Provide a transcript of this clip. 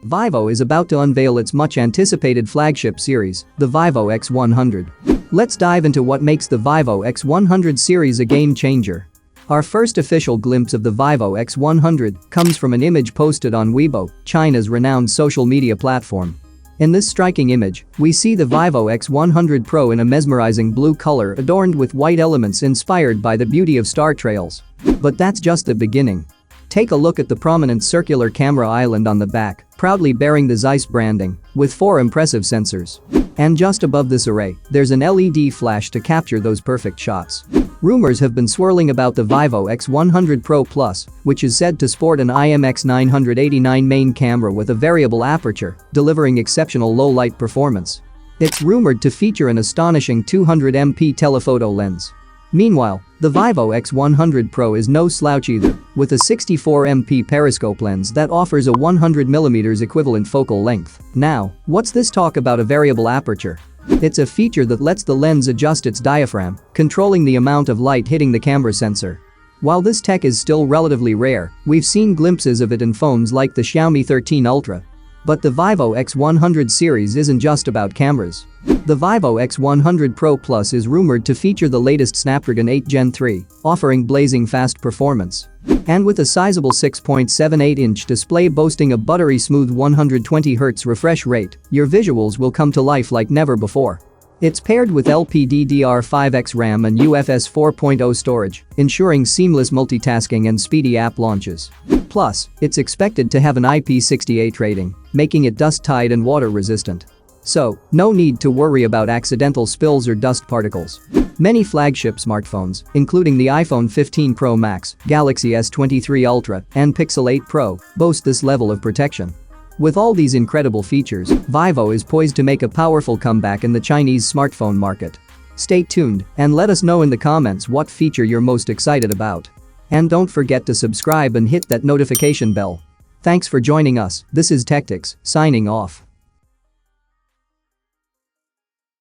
Vivo is about to unveil its much-anticipated flagship series, the Vivo X100. Let's dive into what makes the Vivo X100 series a game-changer. Our first official glimpse of the Vivo X100 comes from an image posted on Weibo, China's renowned social media platform. In this striking image, we see the Vivo X100 Pro in a mesmerizing blue color adorned with white elements inspired by the beauty of star trails. But that's just the beginning. Take a look at the prominent circular camera island on the back, proudly bearing the Zeiss branding, with 4 impressive sensors. And just above this array, there's an LED flash to capture those perfect shots. Rumors have been swirling about the Vivo X100 Pro Plus, which is said to sport an IMX989 main camera with a variable aperture, delivering exceptional low-light performance. It's rumored to feature an astonishing 200MP telephoto lens. Meanwhile, the Vivo X100 Pro is no slouch either, with a 64MP periscope lens that offers a 100mm equivalent focal length. Now, what's this talk about a variable aperture? It's a feature that lets the lens adjust its diaphragm, controlling the amount of light hitting the camera sensor. While this tech is still relatively rare, we've seen glimpses of it in phones like the Xiaomi 13 Ultra. But the Vivo X100 series isn't just about cameras. The Vivo X100 Pro Plus is rumored to feature the latest Snapdragon 8 Gen 3, offering blazing fast performance. And with a sizable 6.78-inch display boasting a buttery smooth 120Hz refresh rate, your visuals will come to life like never before. It's paired with LPDDR5X RAM and UFS 4.0 storage, ensuring seamless multitasking and speedy app launches. Plus, it's expected to have an IP68 rating, making it dust-tight and water-resistant. So, no need to worry about accidental spills or dust particles. Many flagship smartphones, including the iPhone 15 Pro Max, Galaxy S23 Ultra, and Pixel 8 Pro, boast this level of protection. With all these incredible features, Vivo is poised to make a powerful comeback in the Chinese smartphone market. Stay tuned and let us know in the comments what feature you're most excited about. And don't forget to subscribe and hit that notification bell. Thanks for joining us. This is Techtics, signing off.